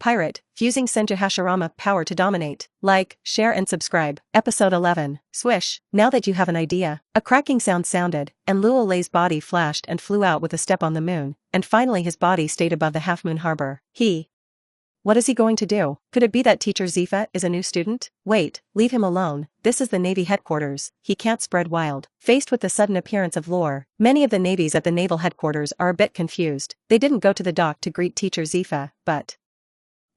Pirate, fusing Senju Hashirama power to dominate. Like, share and subscribe. Episode 11. Swish. Now that you have an idea. A cracking sound sounded, and Luo Lei's body flashed and flew out with a step on the moon, and finally his body stayed above the half-moon harbor. What is he going to do? Could it be that teacher Zefa is a new student? Wait, leave him alone. This is the Navy headquarters. He can't spread wild. Faced with the sudden appearance of Luo, many of the navies at the naval headquarters are a bit confused. They didn't go to the dock to greet teacher Zefa, but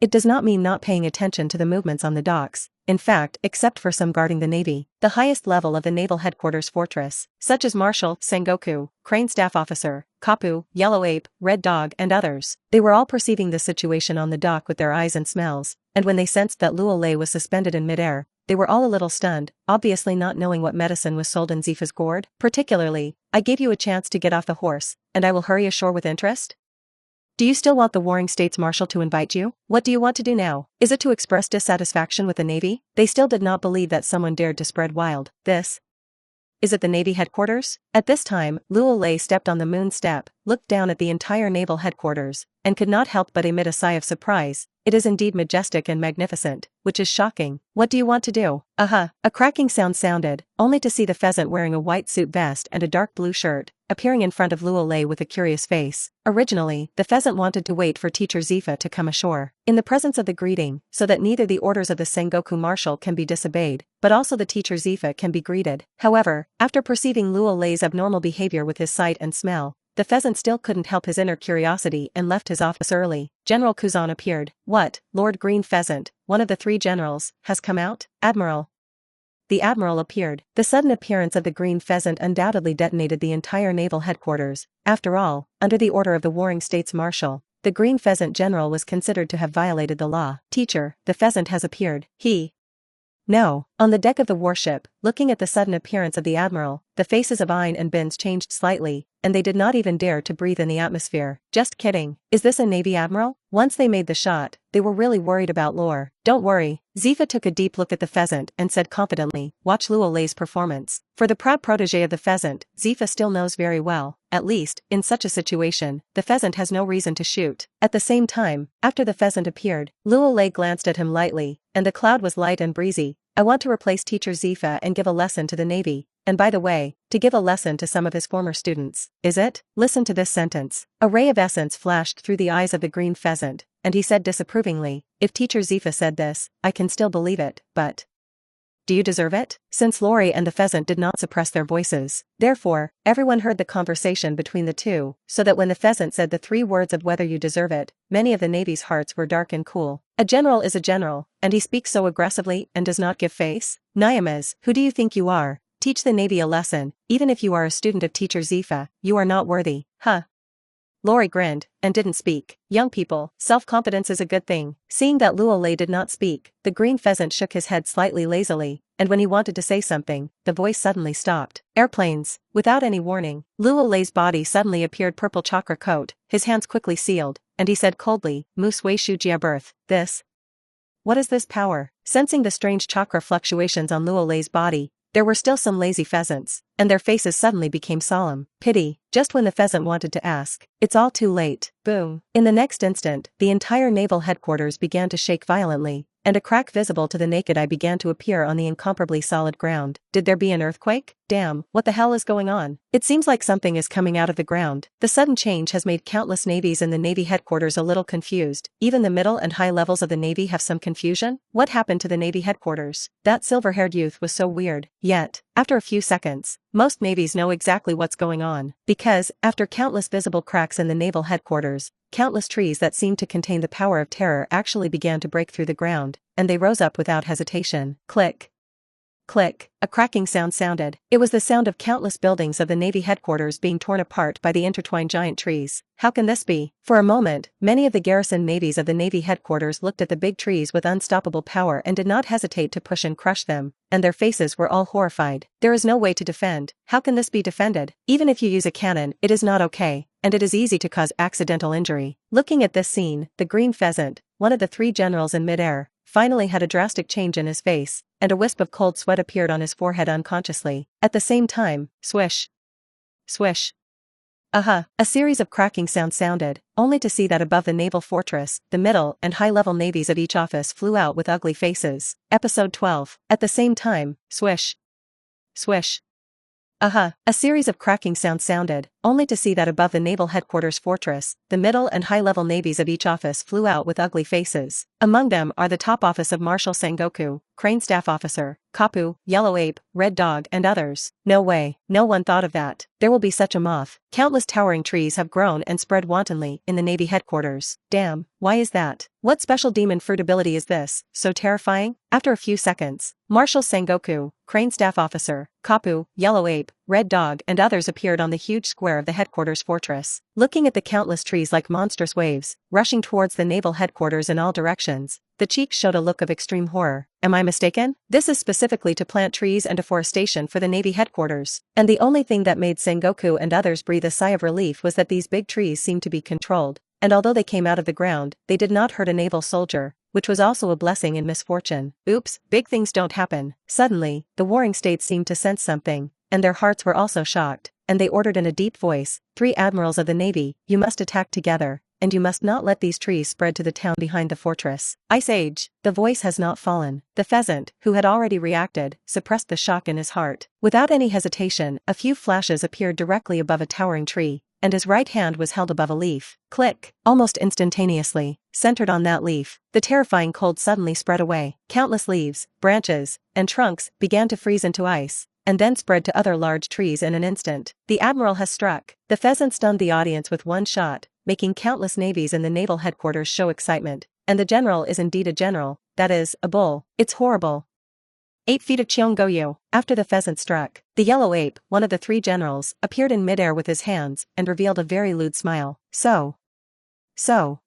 it does not mean not paying attention to the movements on the docks. In fact, except for some guarding the navy, the highest level of the naval headquarters fortress, such as Marshal, Sengoku, Crane Staff Officer, Kapu, Yellow Ape, Red Dog, and others. They were all perceiving the situation on the dock with their eyes and smells, and when they sensed that Luo Lei was suspended in midair, they were all a little stunned, obviously not knowing what medicine was sold in Zefa's gourd. Particularly, I gave you a chance to get off the horse, and I will hurry ashore with interest? Do you still want the Warring States Marshal to invite you? What do you want to do now? Is it to express dissatisfaction with the Navy? They still did not believe that someone dared to spread wild. Is it the Navy headquarters? At this time, Luo Lei stepped on the moon step, looked down at the entire naval headquarters, and could not help but emit a sigh of surprise. It is indeed majestic and magnificent, which is shocking. What do you want to do? A cracking sound sounded, only to see the pheasant wearing a white suit vest and a dark blue shirt, appearing in front of Luo Lei with a curious face. Originally, the pheasant wanted to wait for teacher Zefa to come ashore, in the presence of the greeting, so that neither the orders of the Sengoku marshal can be disobeyed, but also the teacher Zefa can be greeted. However, after perceiving Luo Lei's abnormal behavior with his sight and smell, the pheasant still couldn't help his inner curiosity and left his office early. General Kuzan appeared. What, Lord Green Pheasant, one of the three generals, has come out? Admiral. The admiral appeared. The sudden appearance of the green pheasant undoubtedly detonated the entire naval headquarters. After all, under the order of the Warring States Marshal, the green pheasant general was considered to have violated the law. Teacher, the pheasant has appeared. No. On the deck of the warship, looking at the sudden appearance of the admiral, the faces of Ein and Bins changed slightly, and they did not even dare to breathe in the atmosphere. Just kidding. Is this a Navy admiral? Once they made the shot, they were really worried about Luo. Don't worry. Zefa took a deep look at the pheasant and said confidently, watch Luo Lei's performance. For the proud protege of the pheasant, Zefa still knows very well, at least, in such a situation, the pheasant has no reason to shoot. At the same time, after the pheasant appeared, Luo Lei glanced at him lightly, and the cloud was light and breezy. I want to replace teacher Zefa and give a lesson to the Navy. And by the way, to give a lesson to some of his former students. Is it? Listen to this sentence. A ray of essence flashed through the eyes of the green pheasant, and he said disapprovingly, if teacher Zefa said this, I can still believe it, but do you deserve it? Since Luo and the pheasant did not suppress their voices, therefore, everyone heard the conversation between the two, so that when the pheasant said the three words of whether you deserve it, many of the Navy's hearts were dark and cool. A general is a general, and he speaks so aggressively and does not give face? Nyamas, who do you think you are? Teach the Navy a lesson. Even if you are a student of teacher Zefa, you are not worthy. Luo grinned, and didn't speak. Young people, self-confidence is a good thing. Seeing that Luo Lei did not speak, the green pheasant shook his head slightly lazily, and when he wanted to say something, the voice suddenly stopped. Airplanes. Without any warning, Luo Lei's body suddenly appeared purple chakra coat, his hands quickly sealed, and he said coldly, Mu Sui Shu Jia birth. What is this power? Sensing the strange chakra fluctuations on Luo Lei's body, there were still some lazy pheasants, and their faces suddenly became solemn. Pity. Just when the pheasant wanted to ask, it's all too late. Boom. In the next instant, the entire naval headquarters began to shake violently, and a crack visible to the naked eye began to appear on the incomparably solid ground. Did there be an earthquake? Damn, what the hell is going on? It seems like something is coming out of the ground. The sudden change has made countless navies in the Navy headquarters a little confused. Even the middle and high levels of the Navy have some confusion. What happened to the Navy headquarters? That silver-haired youth was so weird. Yet, after a few seconds, most navies know exactly what's going on. Because, after countless visible cracks in the naval headquarters, countless trees that seemed to contain the power of terror actually began to break through the ground, and they rose up without hesitation. Click. Click. A cracking sound sounded. It was the sound of countless buildings of the Navy headquarters being torn apart by the intertwined giant trees. How can this be? For a moment, many of the garrison navies of the Navy headquarters looked at the big trees with unstoppable power and did not hesitate to push and crush them, and their faces were all horrified. There is no way to defend. How can this be defended? Even if you use a cannon, it is not okay, and it is easy to cause accidental injury. Looking at this scene, the green pheasant, one of the three generals in midair, finally had a drastic change in his face, and a wisp of cold sweat appeared on his forehead unconsciously. At the same time, swish. Swish. A series of cracking sounds sounded, only to see that above the naval fortress, the middle and high-level navies of each office flew out with ugly faces. Episode 12. At the same time, swish. Swish. A series of cracking sounds sounded, only to see that above the naval headquarters fortress, the middle and high-level navies of each office flew out with ugly faces. Among them are the top office of Marshal Sengoku, Crane Staff Officer, Kapu, Yellow Ape, Red Dog and others. No way, no one thought of that. There will be such a moth. Countless towering trees have grown and spread wantonly in the Navy headquarters. Damn, why is that? What special demon fruit ability is this, so terrifying? After a few seconds, Marshal Sengoku, Crane Staff Officer, Kapu, Yellow Ape, Red Dog and others appeared on the huge square of the headquarters fortress. Looking at the countless trees like monstrous waves, rushing towards the naval headquarters in all directions, the cheeks showed a look of extreme horror. Am I mistaken? This is specifically to plant trees and deforestation for the Navy headquarters. And the only thing that made Sengoku and others breathe a sigh of relief was that these big trees seemed to be controlled, and although they came out of the ground, they did not hurt a naval soldier, which was also a blessing in misfortune. Oops, big things don't happen. Suddenly, the warring states seemed to sense something, and their hearts were also shocked, and they ordered in a deep voice, 3 admirals of the Navy, you must attack together, and you must not let these trees spread to the town behind the fortress. Ice Age. The voice has not fallen. The pheasant, who had already reacted, suppressed the shock in his heart. Without any hesitation, a few flashes appeared directly above a towering tree, and his right hand was held above a leaf. Click. Almost instantaneously, centered on that leaf, the terrifying cold suddenly spread away. Countless leaves, branches, and trunks began to freeze into ice, and then spread to other large trees in an instant. The admiral has struck. The pheasant stunned the audience with one shot, making countless navies in the naval headquarters show excitement. And the general is indeed a general, that is, a bull. It's horrible. 8 feet of Cheongoyu. After the pheasant struck, the yellow ape, one of the 3 generals, appeared in midair with his hands and revealed a very lewd smile. So. The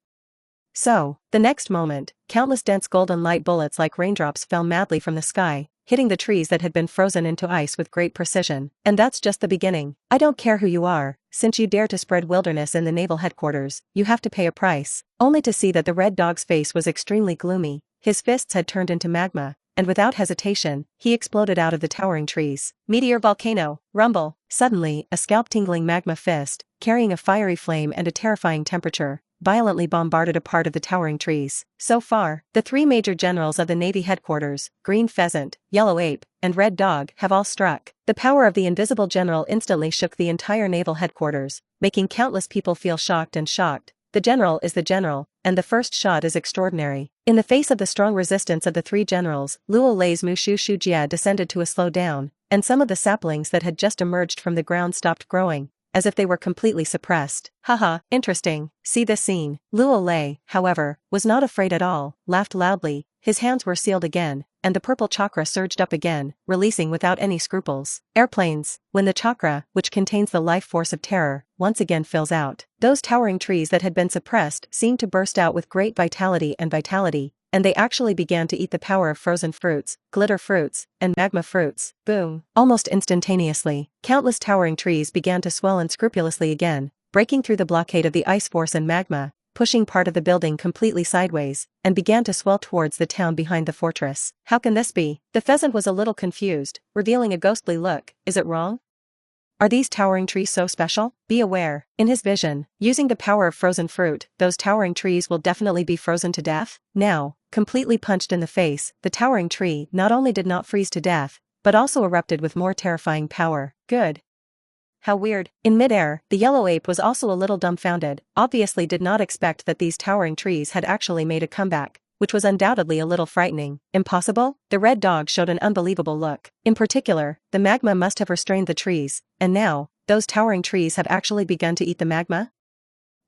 next moment, countless dense golden light bullets like raindrops fell madly from the sky, hitting the trees that had been frozen into ice with great precision. And that's just the beginning. I don't care who you are, since you dare to spread wilderness in the naval headquarters, you have to pay a price. Only to see that the red dog's face was extremely gloomy, his fists had turned into magma, and without hesitation, he exploded out of the towering trees. Meteor volcano, rumble. Suddenly, a scalp-tingling magma fist, carrying a fiery flame and a terrifying temperature, violently bombarded a part of the towering trees. So far, the 3 major generals of the Navy headquarters, Green Pheasant, Yellow Ape, and Red Dog, have all struck. The power of the invisible general instantly shook the entire naval headquarters, making countless people feel shocked and shocked. The general is the general, and the first shot is extraordinary. In the face of the strong resistance of the 3 generals, Luo Lei's Mushu Shujia descended to a slow down, and some of the saplings that had just emerged from the ground stopped growing, as if they were completely suppressed. Haha, interesting. See this scene. Luo Lei, however, was not afraid at all, laughed loudly, his hands were sealed again, and the purple chakra surged up again, releasing without any scruples. Airplanes. When the chakra, which contains the life force of terror, once again fills out, those towering trees that had been suppressed seemed to burst out with great vitality, and they actually began to eat the power of frozen fruits, glitter fruits, and magma fruits. Boom. Almost instantaneously, countless towering trees began to swell unscrupulously again, breaking through the blockade of the ice force and magma, pushing part of the building completely sideways, and began to swell towards the town behind the fortress. How can this be? The pheasant was a little confused, revealing a ghostly look. Is it wrong? Are these towering trees so special? Be aware. In his vision, using the power of frozen fruit, those towering trees will definitely be frozen to death. Now, completely punched in the face, the towering tree not only did not freeze to death, but also erupted with more terrifying power. Good. How weird. In midair, the yellow ape was also a little dumbfounded, obviously did not expect that these towering trees had actually made a comeback, which was undoubtedly a little frightening. Impossible? The red dog showed an unbelievable look. In particular, the magma must have restrained the trees, and now, those towering trees have actually begun to eat the magma?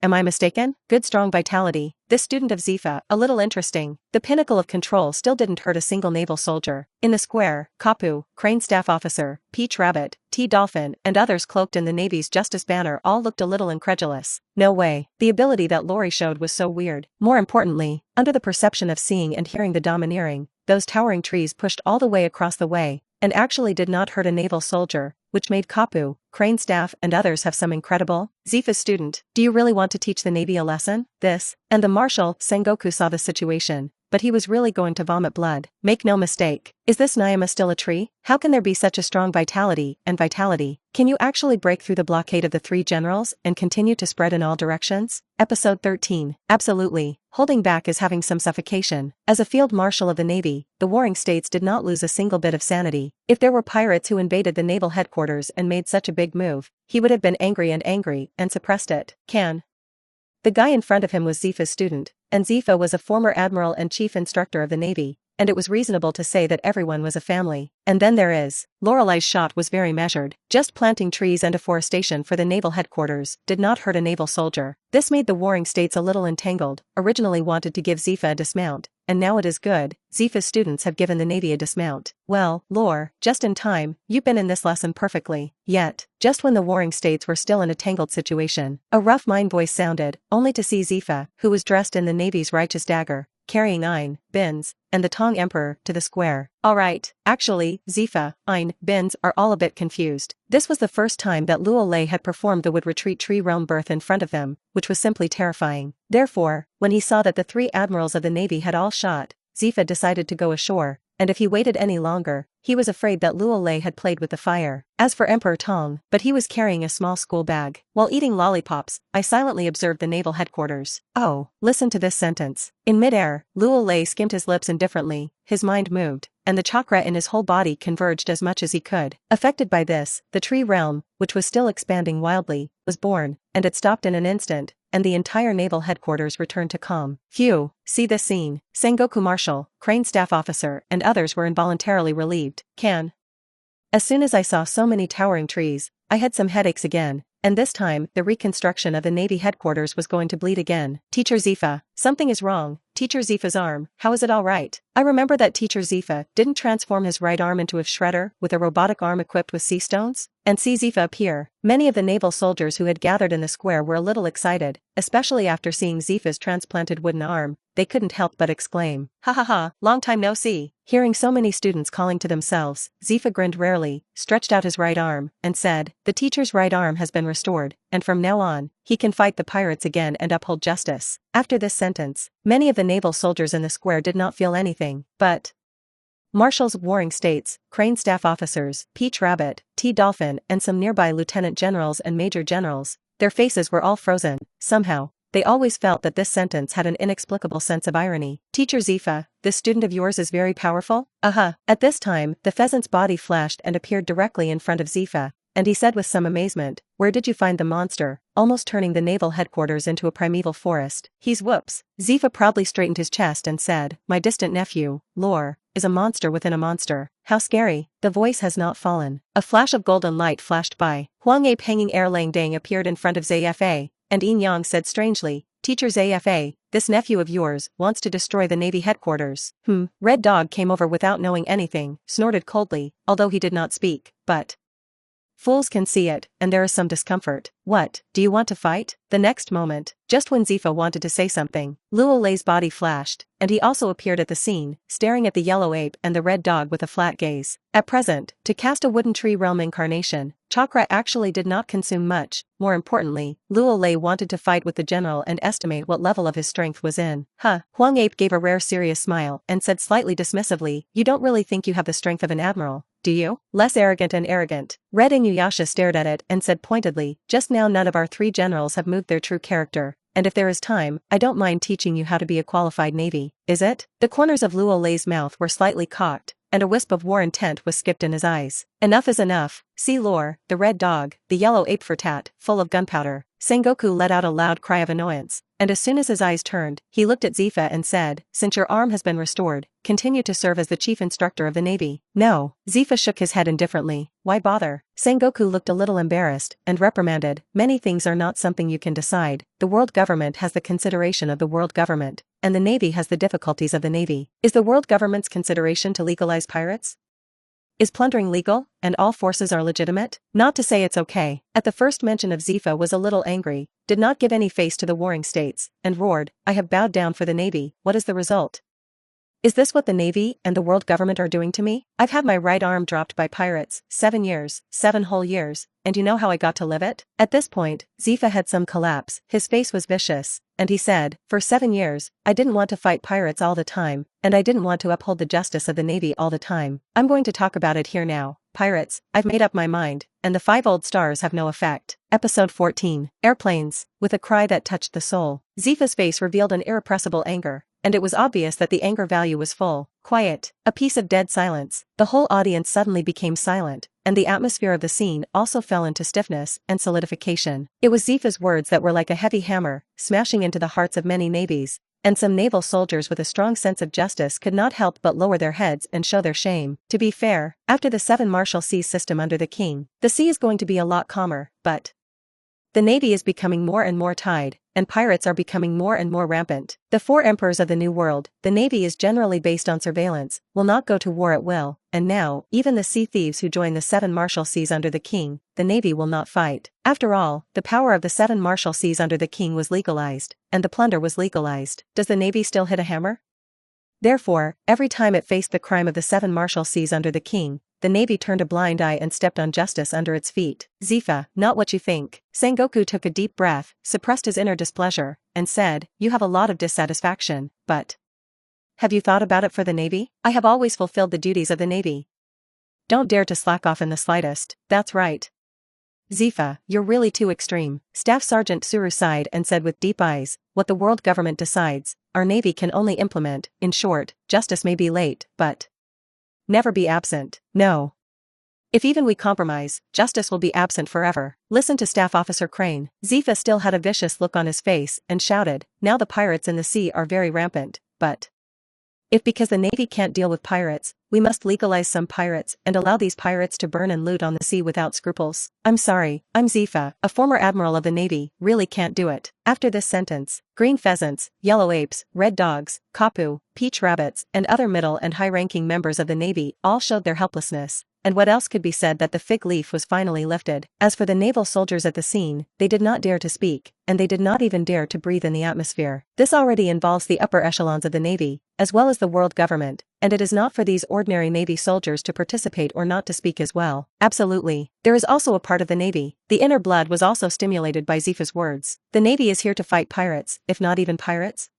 Am I mistaken? Good strong vitality. This student of Zefa, a little interesting. The pinnacle of control still didn't hurt a single naval soldier. In the square, Kapu, Crane Staff Officer, Peach Rabbit, T Dolphin, and others cloaked in the Navy's Justice banner all looked a little incredulous. No way. The ability that Lori showed was so weird. More importantly, under the perception of seeing and hearing the domineering, those towering trees pushed all the way across the way, and actually did not hurt a naval soldier, which made Kapu, Crane Staff, and others have some incredible. Zefa's student, do you really want to teach the Navy a lesson? This, and the Marshal, Sengoku saw the situation, but he was really going to vomit blood. Make no mistake. Is this Nyama still a tree? How can there be such a strong vitality? Can you actually break through the blockade of the three generals and continue to spread in all directions? Episode 13. Absolutely. Holding back is having some suffocation. As a field marshal of the Navy, the warring states did not lose a single bit of sanity. If there were pirates who invaded the naval headquarters and made such a big move, he would have been angry and suppressed it. The guy in front of him was Zefa's student, and Zefa was a former admiral and chief instructor of the Navy, and it was reasonable to say that everyone was a family. And then there is, Luo Lei's shot was very measured. Just planting trees and afforestation for the naval headquarters did not hurt a naval soldier. This made the warring states a little entangled. Originally wanted to give Zefa a dismount, and now it is good, Zefa's students have given the Navy a dismount. Well, Lore, just in time, you've been in this lesson perfectly. Yet, just when the warring states were still in a tangled situation, a rough mind voice sounded, only to see Zefa, who was dressed in the Navy's righteous dagger, carrying Ein, Bins, and the Tong Emperor to the square. Alright, actually, Zefa, Ein, Bins are all a bit confused. This was the first time that Luo Lei had performed the would retreat tree realm birth in front of them, which was simply terrifying. Therefore, when he saw that the three admirals of the Navy had all shot, Zefa decided to go ashore, and if he waited any longer, he was afraid that Luo Lei had played with the fire. As for Emperor Tong, but he was carrying a small school bag. While eating lollipops, I silently observed the naval headquarters. Oh, listen to this sentence. In midair, Luo Lei skimmed his lips indifferently, his mind moved, and the chakra in his whole body converged as much as he could. Affected by this, the tree realm, which was still expanding wildly, was born, and it stopped in an instant, and the entire naval headquarters returned to calm. Phew, see this scene. Sengoku Marshal, Crane Staff Officer, and others were involuntarily relieved. As soon as I saw so many towering trees, I had some headaches again, and this time, the reconstruction of the Navy headquarters was going to bleed again. Teacher Zefa, something is wrong. Teacher Zefa's arm, how is it all right? I remember that Teacher Zefa didn't transform his right arm into a shredder with a robotic arm equipped with sea stones? And see Zefa appear. Many of the naval soldiers who had gathered in the square were a little excited, especially after seeing Zefa's transplanted wooden arm. They couldn't help but exclaim, "Ha ha ha, long time no see." Hearing so many students calling to themselves, Zefa grinned rarely, stretched out his right arm, and said, "The teacher's right arm has been restored, and from now on, he can fight the pirates again and uphold justice." After this sentence, many of the naval soldiers in the square did not feel anything, but marshals of warring states, Crane Staff Officers, Peach Rabbit, T Dolphin, and some nearby lieutenant generals and major generals, their faces were all frozen. Somehow, they always felt that this sentence had an inexplicable sense of irony. Teacher Zefa, this student of yours is very powerful? At this time, the pheasant's body flashed and appeared directly in front of Zefa, and he said with some amazement, "Where did you find the monster?" almost turning the naval headquarters into a primeval forest. He's whoops. Zefa proudly straightened his chest and said, "My distant nephew, Lore, is a monster within a monster. How scary." The voice has not fallen. A flash of golden light flashed by. Huang Ape hanging air Lang Dang appeared in front of Zefa, and Yin Yang said strangely, "Teacher Zefa, this nephew of yours wants to destroy the Navy headquarters." Red Dog came over without knowing anything, snorted coldly, although he did not speak, but fools can see it, and there is some discomfort. "What, do you want to fight?" The next moment, just when Zefa wanted to say something, Luo Lei's body flashed, and he also appeared at the scene, staring at the yellow ape and the red dog with a flat gaze. At present, to cast a wooden tree realm incarnation, chakra actually did not consume much. More importantly, Luo Lei wanted to fight with the general and estimate what level of his strength was in. Huang Ape gave a rare serious smile and said slightly dismissively, "You don't really think you have the strength of an admiral, do you?" Less arrogant and arrogant. Red Inuyasha stared at it and said pointedly, "Just now none of our three generals have moved their true character, and if there is time, I don't mind teaching you how to be a qualified navy, is it?" The corners of Luo Lei's mouth were slightly cocked, and a wisp of war intent was skipped in his eyes. Enough is enough. See Lore, the red dog, the yellow ape for tat, full of gunpowder. Sengoku let out a loud cry of annoyance, and as soon as his eyes turned, he looked at Zefa and said, "Since your arm has been restored, continue to serve as the chief instructor of the Navy." "No." Zefa shook his head indifferently. "Why bother?" Sengoku looked a little embarrassed, and reprimanded, "Many things are not something you can decide. The world government has the consideration of the world government, and the Navy has the difficulties of the Navy. Is the world government's consideration to legalize pirates? Is plundering legal, and all forces are legitimate? Not to say it's okay." At the first mention of Zefa was a little angry, did not give any face to the warring states, and roared, "I have bowed down for the Navy. What is the result? Is this what the Navy and the world government are doing to me? I've had my right arm dropped by pirates, 7 years, 7 whole years, and you know how I got to live it? At this point, Zefa had some collapse, his face was vicious, and he said, for 7 years, I didn't want to fight pirates all the time, and I didn't want to uphold the justice of the Navy all the time. I'm going to talk about it here now. Pirates, I've made up my mind, and the 5 old stars have no effect. Episode 14. Airplanes. With a cry that touched the soul, Zefa's face revealed an irrepressible anger, and it was obvious that the anger value was full. Quiet. A piece of dead silence. The whole audience suddenly became silent, and the atmosphere of the scene also fell into stiffness and solidification. It was Zefa's words that were like a heavy hammer, smashing into the hearts of many navies, and some naval soldiers with a strong sense of justice could not help but lower their heads and show their shame. To be fair, after the 7 Martial Seas system under the king, the sea is going to be a lot calmer, but the Navy is becoming more and more tied, and pirates are becoming more and more rampant. The 4 emperors of the New World, the Navy is generally based on surveillance, will not go to war at will, and now, even the sea thieves who join the 7 Martial Seas under the king, the Navy will not fight. After all, the power of the 7 Martial Seas under the king was legalized, and the plunder was legalized. Does the Navy still hit a hammer? Therefore, every time it faced the crime of the 7 Martial Seas under the king, the Navy turned a blind eye and stepped on justice under its feet. Zefa, not what you think. Sengoku took a deep breath, suppressed his inner displeasure, and said, you have a lot of dissatisfaction, but have you thought about it for the Navy? I have always fulfilled the duties of the Navy. Don't dare to slack off in the slightest. That's right. Zefa, you're really too extreme. Staff Sergeant Tsuru sighed and said with deep eyes, what the world government decides, our Navy can only implement. In short, justice may be late, but never be absent. No. If even we compromise, justice will be absent forever. Listen to Staff Officer Crane. Zefa still had a vicious look on his face and shouted, now the pirates in the sea are very rampant, but if because the Navy can't deal with pirates, we must legalize some pirates and allow these pirates to burn and loot on the sea without scruples. I'm sorry, I'm Zefa, a former admiral of the Navy, really can't do it. After this sentence, green pheasants, yellow apes, red dogs, kapu, peach rabbits, and other middle and high-ranking members of the Navy all showed their helplessness. And what else could be said that the fig leaf was finally lifted? As for the naval soldiers at the scene, they did not dare to speak, and they did not even dare to breathe in the atmosphere. This already involves the upper echelons of the Navy, as well as the world government, and it is not for these ordinary Navy soldiers to participate or not to speak as well. Absolutely. There is also a part of the Navy. The inner blood was also stimulated by Zefa's words. The Navy is here to fight pirates, if not even pirates.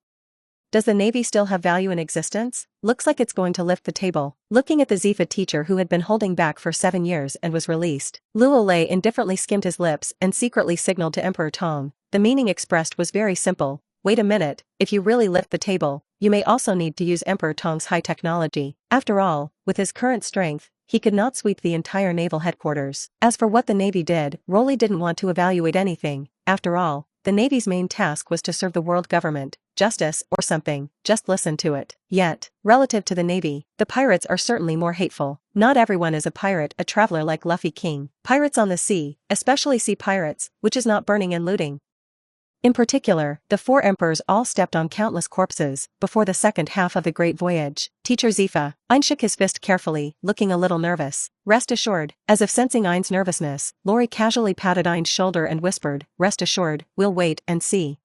Does the Navy still have value in existence? Looks like it's going to lift the table. Looking at the Zefa teacher who had been holding back for 7 years and was released, Luo Lei indifferently skimmed his lips and secretly signaled to Emperor Tong. The meaning expressed was very simple. Wait a minute, if you really lift the table, you may also need to use Emperor Tong's high technology. After all, with his current strength, he could not sweep the entire naval headquarters. As for what the Navy did, Rolly didn't want to evaluate anything. After all, the Navy's main task was to serve the world government, justice, or something. Just listen to it. Yet, relative to the Navy, the pirates are certainly more hateful. Not everyone is a pirate, a traveler like Luffy King. Pirates on the sea, especially sea pirates, which is not burning and looting. In particular, the 4 emperors all stepped on countless corpses before the second half of the Great Voyage. Teacher Zefa. Ein shook his fist carefully, looking a little nervous. Rest assured. As if sensing Ein's nervousness, Lori casually patted Ein's shoulder and whispered, rest assured, we'll wait and see.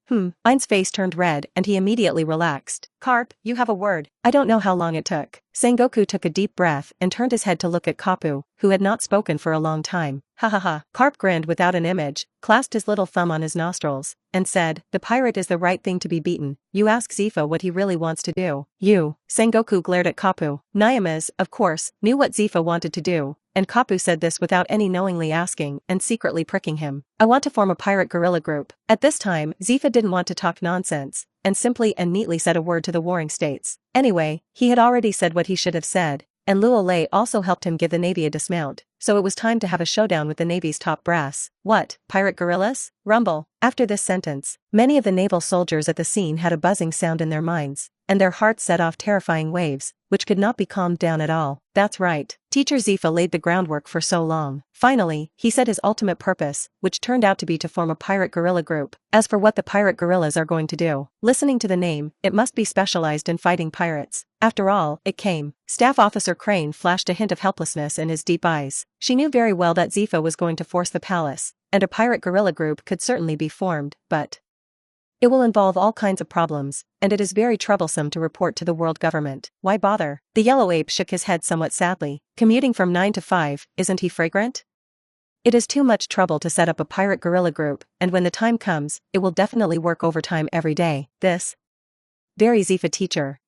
Ein's face turned red and he immediately relaxed. Carp, you have a word. I don't know how long it took. Sengoku took a deep breath and turned his head to look at Kapu, who had not spoken for a long time. Ha ha ha. Carp grinned without an image, clasped his little thumb on his nostrils, and said, the pirate is the right thing to be beaten. You ask Zefa what he really wants to do. You. Sengoku glared at Kapu. Nyama's, of course, knew what Zefa wanted to do, and Kapu said this without any knowingly asking and secretly pricking him. I want to form a pirate guerrilla group. At this time, Zefa didn't want to talk nonsense, and simply and neatly said a word to the warring states. Anyway, he had already said what he should have said, and Luo Lei also helped him give the Navy a dismount, so it was time to have a showdown with the Navy's top brass. What, pirate guerrillas? Rumble. After this sentence, many of the naval soldiers at the scene had a buzzing sound in their minds, and their hearts set off terrifying waves, which could not be calmed down at all. That's right. Teacher Zefa laid the groundwork for so long. Finally, he said his ultimate purpose, which turned out to be to form a pirate guerrilla group. As for what the pirate guerrillas are going to do, listening to the name, it must be specialized in fighting pirates. After all, it came. Staff Officer Crane flashed a hint of helplessness in his deep eyes. She knew very well that Zefa was going to force the palace, and a pirate guerrilla group could certainly be formed, but It will involve all kinds of problems, and it is very troublesome to report to the world government. Why bother? The yellow ape shook his head somewhat sadly. Commuting from 9 to 5, isn't he fragrant? It is too much trouble to set up a pirate guerrilla group, and when the time comes, it will definitely work overtime every day. This very Zefa teacher.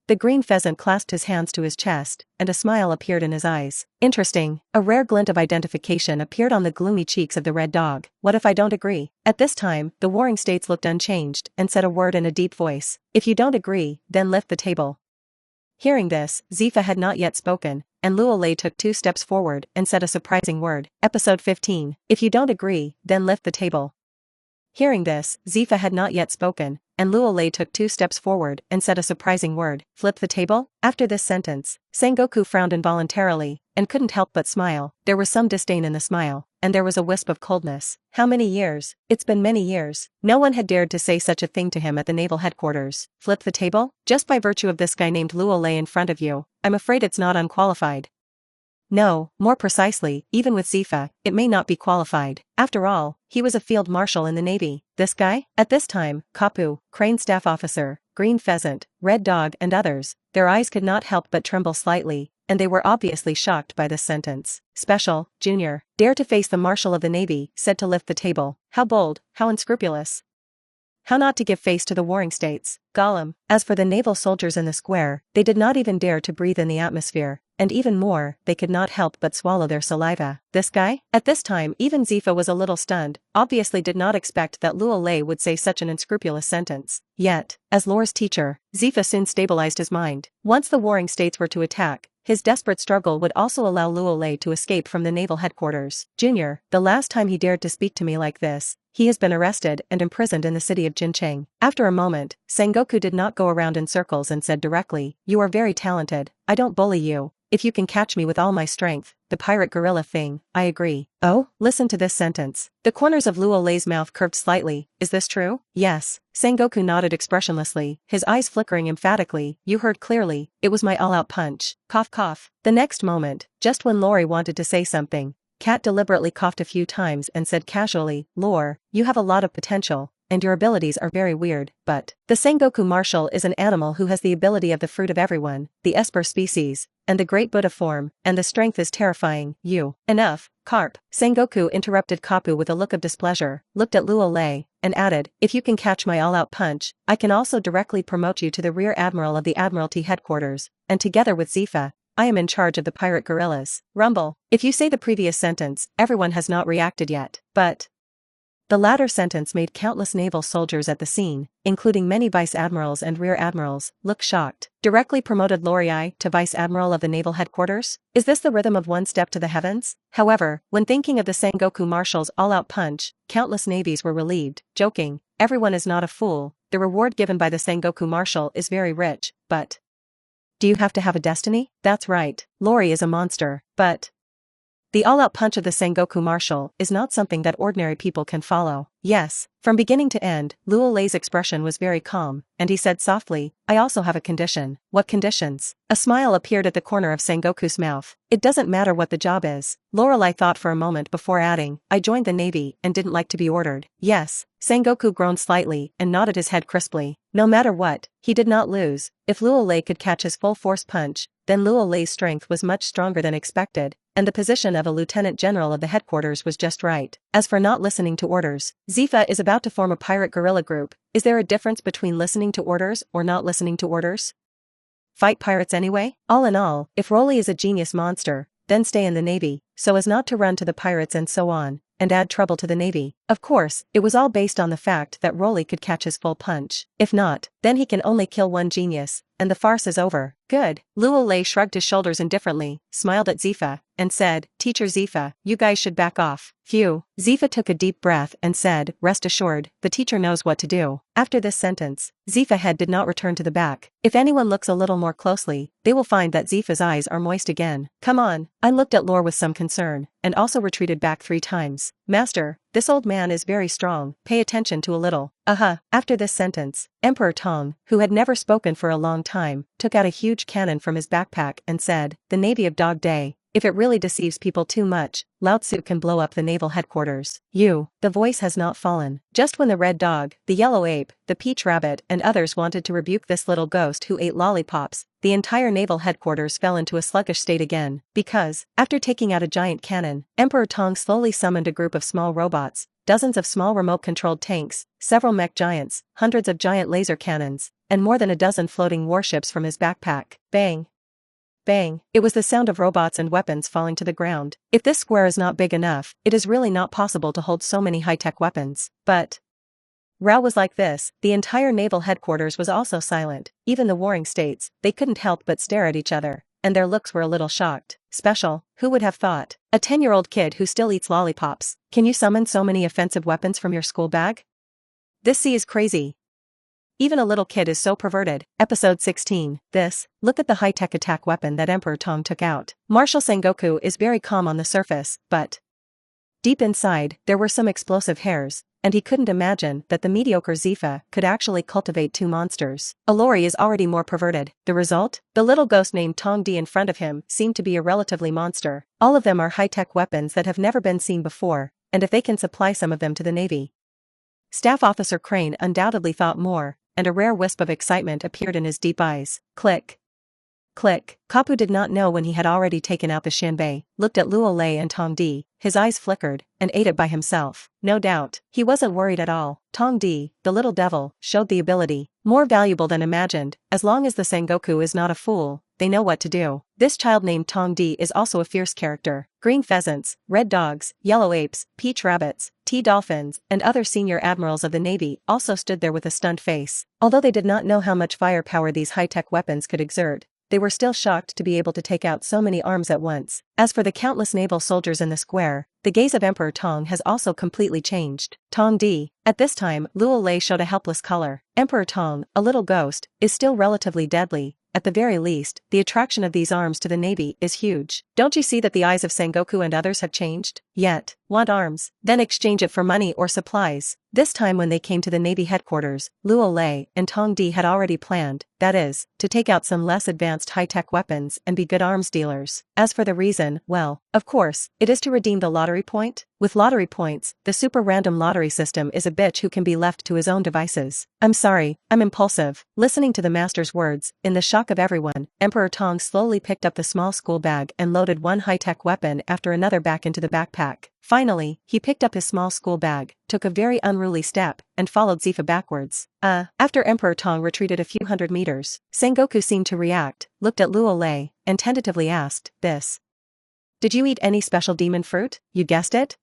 The green pheasant clasped his hands to his chest, and a smile appeared in his eyes. Interesting. A rare glint of identification appeared on the gloomy cheeks of the red dog. What if I don't agree? At this time, the warring states looked unchanged and said a word in a deep voice. If you don't agree, then lift the table. Hearing this, Zefa had not yet spoken, and Luo Lei took 2 steps forward and said a surprising word. Episode 15. If you don't agree, then lift the table. Hearing this, Zefa had not yet spoken, and Luo Lei took 2 steps forward and said a surprising word. Flip the table? After this sentence, Sengoku frowned involuntarily, and couldn't help but smile. There was some disdain in the smile, and there was a wisp of coldness. How many years? It's been many years. No one had dared to say such a thing to him at the naval headquarters. Flip the table? Just by virtue of this guy named Luo Lei in front of you, I'm afraid it's not unqualified. No, more precisely, even with Zefa, it may not be qualified. After all, he was a field marshal in the Navy. This guy? At this time, Kapu, Crane staff officer, Green Pheasant, Red Dog and others, their eyes could not help but tremble slightly, and they were obviously shocked by this sentence. Special, Junior, dare to face the Marshal of the Navy, said to lift the table. How bold, how unscrupulous. How not to give face to the warring states. Gollum. As for the naval soldiers in the square, they did not even dare to breathe in the atmosphere, and even more, they could not help but swallow their saliva. This guy? At this time even Zefa was a little stunned, obviously did not expect that Luo Lei would say such an unscrupulous sentence. Yet, as Lore's teacher, Zefa soon stabilized his mind. Once the warring states were to attack, his desperate struggle would also allow Luo Lei to escape from the naval headquarters. Junior, the last time he dared to speak to me like this, he has been arrested and imprisoned in the city of Jincheng. After a moment, Sengoku did not go around in circles and said directly, you are very talented, I don't bully you. If you can catch me with all my strength, the pirate guerrilla thing, I agree. Oh, listen to this sentence. The corners of Luo Lei's mouth curved slightly. Is this true? Yes. Sengoku nodded expressionlessly, his eyes flickering emphatically. You heard clearly, it was my all-out punch. Cough cough. The next moment, just when Lori wanted to say something, Kat deliberately coughed a few times and said casually, Lore, you have a lot of potential, and your abilities are very weird, but the Sengoku Marshal is an animal who has the ability of the fruit of everyone, the Esper species, and the great Buddha form, and the strength is terrifying. You. Enough, Carp. Sengoku interrupted Kapu with a look of displeasure, looked at Luo Lei, and added, if you can catch my all-out punch, I can also directly promote you to the Rear Admiral of the Admiralty headquarters, and together with Zefa, I am in charge of the pirate guerrillas. Rumble. If you say the previous sentence, everyone has not reacted yet, but the latter sentence made countless naval soldiers at the scene, including many vice admirals and rear admirals, look shocked. Directly promoted Lorei to vice admiral of the naval headquarters? Is this the rhythm of one step to the heavens? However, when thinking of the Sengoku Marshal's all-out punch, countless navies were relieved, joking, everyone is not a fool, the reward given by the Sengoku Marshal is very rich, but do you have to have a destiny? That's right, Lori is a monster, but the all-out punch of the Sengoku Marshal is not something that ordinary people can follow. Yes, from beginning to end, Luo Lei's expression was very calm, and he said softly, I also have a condition. What conditions? A smile appeared at the corner of Sengoku's mouth. It doesn't matter what the job is. Lorelei thought for a moment before adding, I joined the Navy and didn't like to be ordered. Yes. Sengoku groaned slightly and nodded his head crisply. No matter what, he did not lose. If Luo Lei could catch his full force punch, then Luo Lei's strength was much stronger than expected, and the position of a lieutenant general of the headquarters was just right. As for not listening to orders, Zefa is about to form a pirate guerrilla group. Is there a difference between listening to orders or not listening to orders? Fight pirates anyway? All in all, if Rolly is a genius monster, then stay in the Navy, so as not to run to the pirates and so on, and add trouble to the Navy. Of course, it was all based on the fact that Rolly could catch his full punch. If not, then he can only kill one genius, and the farce is over. Good. Luo Lei shrugged his shoulders indifferently, smiled at Zefa, and said, Teacher Zefa, you guys should back off. Phew. Zefa took a deep breath and said, rest assured, the teacher knows what to do. After this sentence, Zefa's head did not return to the back. If anyone looks a little more closely, they will find that Zefa's eyes are moist again. Come on. I looked at Lore with some concern, and also retreated back 3 times. Master, this old man is very strong, pay attention to a little. After this sentence, Emperor Tong, who had never spoken for a long time, took out a huge cannon from his backpack and said, the Navy of Dog Day, if it really deceives people too much, Lao Tzu can blow up the naval headquarters. The voice has not fallen. Just when the red dog, the yellow ape, the peach rabbit and others wanted to rebuke this little ghost who ate lollipops, the entire naval headquarters fell into a sluggish state again, because, after taking out a giant cannon, Emperor Tong slowly summoned a group of small robots, dozens of small remote-controlled tanks, several mech giants, hundreds of giant laser cannons, and more than a dozen floating warships from his backpack. Bang! Bang! It was the sound of robots and weapons falling to the ground. If this square is not big enough, it is really not possible to hold so many high-tech weapons. But Rao was like this, the entire naval headquarters was also silent, even the warring states, they couldn't help but stare at each other, and their looks were a little shocked. Special, who would have thought? A 10-year-old kid who still eats lollipops. Can you summon so many offensive weapons from your school bag? This sea is crazy. Even a little kid is so perverted. Episode 16. Look at the high-tech attack weapon that Emperor Tong took out. Marshal Sengoku is very calm on the surface, but deep inside, there were some explosive hairs, and he couldn't imagine that the mediocre Zefa could actually cultivate two monsters. Alori is already more perverted. The result? The little ghost named Tong Di in front of him seemed to be a relatively monster. All of them are high-tech weapons that have never been seen before, and if they can supply some of them to the Navy. Staff Officer Crane undoubtedly thought more, and a rare wisp of excitement appeared in his deep eyes. Click. Click. Kapu did not know when he had already taken out the Shanbei, looked at Luo Lei and Tong Di, his eyes flickered, and ate it by himself. No doubt, he wasn't worried at all. Tong Di, the little devil, showed the ability. More valuable than imagined, as long as the Sengoku is not a fool, they know what to do. This child named Tong Di is also a fierce character. Green pheasants, red dogs, yellow apes, peach rabbits, tea dolphins, and other senior admirals of the Navy also stood there with a stunned face. Although they did not know how much firepower these high-tech weapons could exert, they were still shocked to be able to take out so many arms at once. As for the countless naval soldiers in the square, the gaze of Emperor Tong has also completely changed. Tong Di. At this time, Luo Lei showed a helpless color. Emperor Tong, a little ghost, is still relatively deadly. At the very least, the attraction of these arms to the Navy is huge. Don't you see that the eyes of Sengoku and others have changed? Yet, want arms, then exchange it for money or supplies. This time when they came to the Navy headquarters, Luo Lei and Tong Di had already planned, that is, to take out some less advanced high-tech weapons and be good arms dealers. As for the reason, well, of course, it is to redeem the lottery point. With lottery points, the super random lottery system is a bitch who can be left to his own devices. I'm sorry, I'm impulsive. Listening to the master's words, in the shock of everyone, Emperor Tong slowly picked up the small school bag and loaded one high-tech weapon after another back into the backpack. Finally, he picked up his small school bag, took a very unruly step, and followed Zefa backwards. After Emperor Tong retreated a few hundred meters, Sengoku seemed to react, looked at Luo Lei, and tentatively asked, Did you eat any special demon fruit? You guessed it?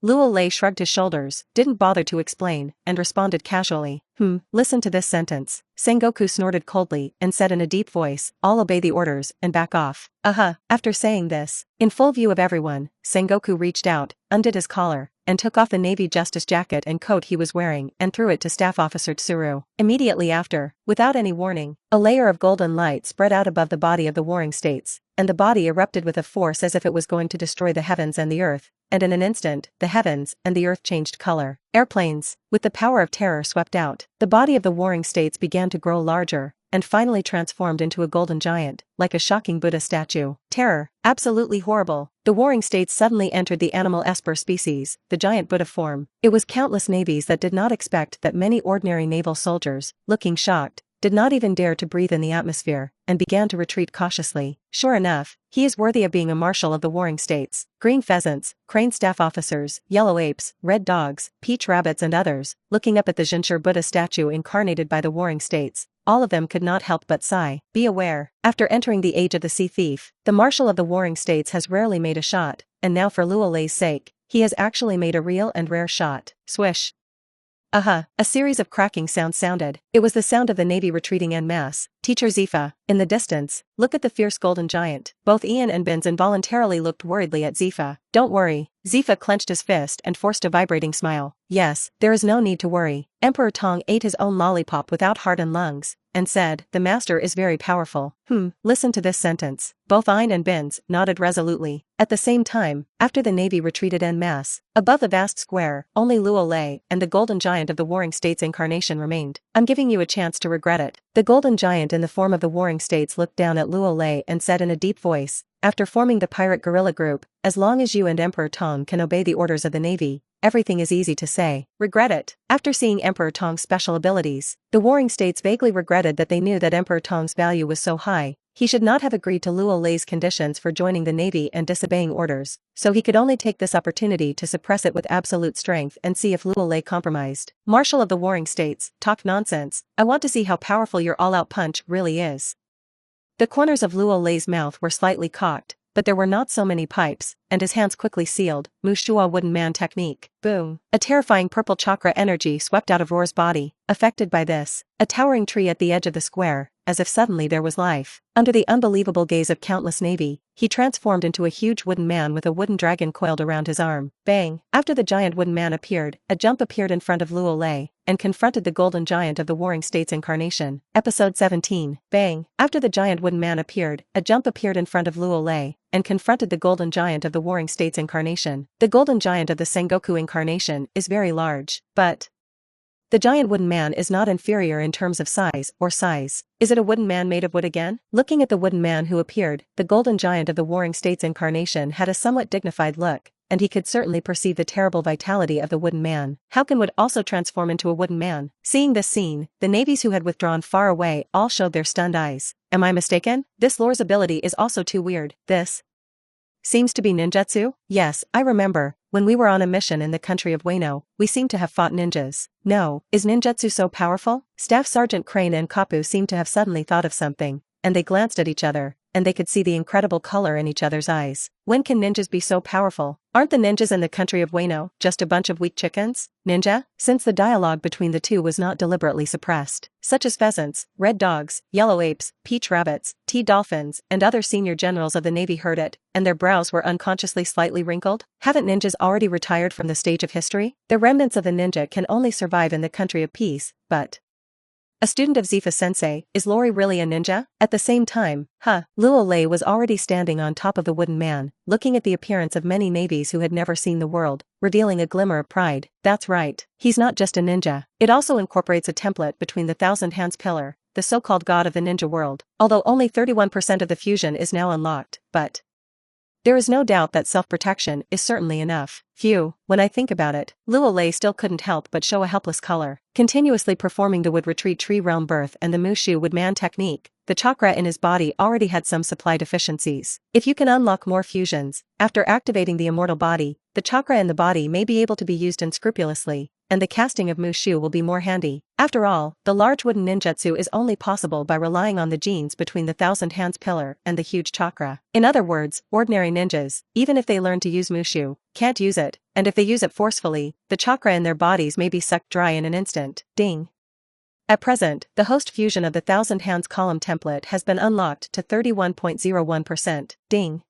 Luo Lei shrugged his shoulders, didn't bother to explain, and responded casually, listen to this sentence. Sengoku snorted coldly and said in a deep voice, I'll obey the orders and back off. After saying this, in full view of everyone, Sengoku reached out, undid his collar, and took off the Navy Justice jacket and coat he was wearing and threw it to Staff Officer Tsuru. Immediately after, without any warning, a layer of golden light spread out above the body of the warring states, and the body erupted with a force as if it was going to destroy the heavens and the earth, and in an instant, the heavens and the earth changed color. Airplanes, with the power of terror swept out. The body of the warring states began to grow larger, and finally transformed into a golden giant, like a shocking Buddha statue. Terror, absolutely horrible. The warring states suddenly entered the animal Esper species, the giant Buddha form. It was countless navies that did not expect that many ordinary naval soldiers, looking shocked, did not even dare to breathe in the atmosphere, and began to retreat cautiously. Sure enough, he is worthy of being a marshal of the warring states. Green pheasants, crane staff officers, yellow apes, red dogs, peach rabbits and others, looking up at the Jinshur Buddha statue incarnated by the warring states, all of them could not help but sigh. Be aware, after entering the age of the sea thief, the marshal of the warring states has rarely made a shot, and now for Luo Lei's sake, he has actually made a real and rare shot. Swish. A series of cracking sounds sounded. It was the sound of the Navy retreating en masse. Teacher Zefa, in the distance, look at the fierce golden giant. Both Ian and Binz involuntarily looked worriedly at Zefa. Don't worry. Zefa clenched his fist and forced a vibrating smile. Yes, there is no need to worry. Emperor Tong ate his own lollipop without heart and lungs, and said, the master is very powerful. Listen to this sentence. Both Ian and Binz nodded resolutely. At the same time, after the Navy retreated en masse, above the vast square, only Luo Lei and the golden giant of the warring states incarnation remained. I'm giving you a chance to regret it. The golden giant in the form of the warring states looked down at Luo Lei and said in a deep voice, after forming the pirate guerrilla group, as long as you and Emperor Tong can obey the orders of the Navy, everything is easy to say. Regret it. After seeing Emperor Tong's special abilities, the warring states vaguely regretted that they knew that Emperor Tong's value was so high. He should not have agreed to Luo Lei's conditions for joining the Navy and disobeying orders, so he could only take this opportunity to suppress it with absolute strength and see if Luo Lei compromised. Marshal of the Warring States, talk nonsense. I want to see how powerful your all-out punch really is. The corners of Luo Lei's mouth were slightly cocked, but there were not so many pipes, and his hands quickly sealed. Mushua Wooden Man technique. Boom. A terrifying purple chakra energy swept out of Roar's body. Affected by this, a towering tree at the edge of the square, as if suddenly there was life. Under the unbelievable gaze of countless Navy, he transformed into a huge wooden man with a wooden dragon coiled around his arm. Bang! After the giant wooden man appeared, a jump appeared in front of Luo Lei, and confronted the golden giant of the Warring States incarnation. Episode 17. Bang! After the giant wooden man appeared, a jump appeared in front of Luo Lei, and confronted the golden giant of the Warring States incarnation. The golden giant of the Sengoku incarnation is very large, but the giant wooden man is not inferior in terms of size. Is it a wooden man made of wood again? Looking at the wooden man who appeared, the golden giant of the Warring States incarnation had a somewhat dignified look, and he could certainly perceive the terrible vitality of the wooden man. How can wood also transform into a wooden man? Seeing this scene, the navies who had withdrawn far away all showed their stunned eyes. Am I mistaken? This Lore's ability is also too weird. This seems to be ninjutsu? Yes, I remember. When we were on a mission in the country of Wano, we seemed to have fought ninjas. No, is ninjutsu so powerful? Staff Sergeant Crane and Kapu seemed to have suddenly thought of something, and they glanced at each other, and they could see the incredible color in each other's eyes. When can ninjas be so powerful? Aren't the ninjas in the country of Wano just a bunch of weak chickens? Ninja? Since the dialogue between the two was not deliberately suppressed, such as pheasants, red dogs, yellow apes, peach rabbits, tea dolphins, and other senior generals of the Navy heard it, and their brows were unconsciously slightly wrinkled. Haven't ninjas already retired from the stage of history? The remnants of the ninja can only survive in the country of peace, but a student of Zefa sensei, is Lori really a ninja? At the same time, Luo Lei was already standing on top of the wooden man, looking at the appearance of many navies who had never seen the world, revealing a glimmer of pride. That's right, he's not just a ninja. It also incorporates a template between the Thousand Hands Pillar, the so-called god of the ninja world. Although only 31% of the fusion is now unlocked, but there is no doubt that self-protection is certainly enough. Phew, when I think about it, Luo Lei still couldn't help but show a helpless color. Continuously performing the wood retreat tree realm birth and the Mushu wood man technique, the chakra in his body already had some supply deficiencies. If you can unlock more fusions, after activating the immortal body, the chakra in the body may be able to be used unscrupulously, and the casting of Mushu will be more handy. After all, the large wooden ninjutsu is only possible by relying on the genes between the Thousand Hands Pillar and the huge chakra. In other words, ordinary ninjas, even if they learn to use Mushu, can't use it, and if they use it forcefully, the chakra in their bodies may be sucked dry in an instant. Ding. At present, the host fusion of the Thousand Hands column template has been unlocked to 31.01%. Ding.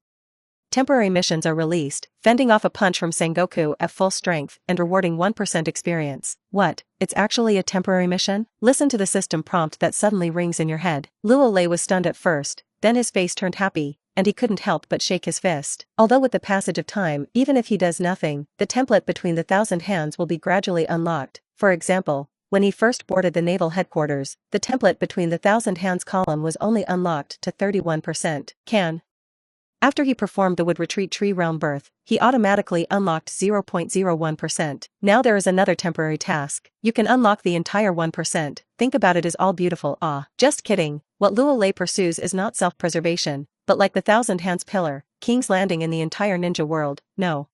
Temporary missions are released, fending off a punch from Sengoku at full strength and rewarding 1% experience. What? It's actually a temporary mission? Listen to the system prompt that suddenly rings in your head. Luo Lei was stunned at first, then his face turned happy, and he couldn't help but shake his fist. Although with the passage of time, even if he does nothing, the template between the Thousand Hands will be gradually unlocked. For example, when he first boarded the naval headquarters, the template between the Thousand Hands column was only unlocked to 31%. After he performed the wood retreat tree realm birth, he automatically unlocked 0.01%. Now there is another temporary task. You can unlock the entire 1%. Think about it, is all beautiful. Just kidding. What Luo Lei pursues is not self-preservation, but like the Thousand Hands Pillar, King's Landing in the entire ninja world. No.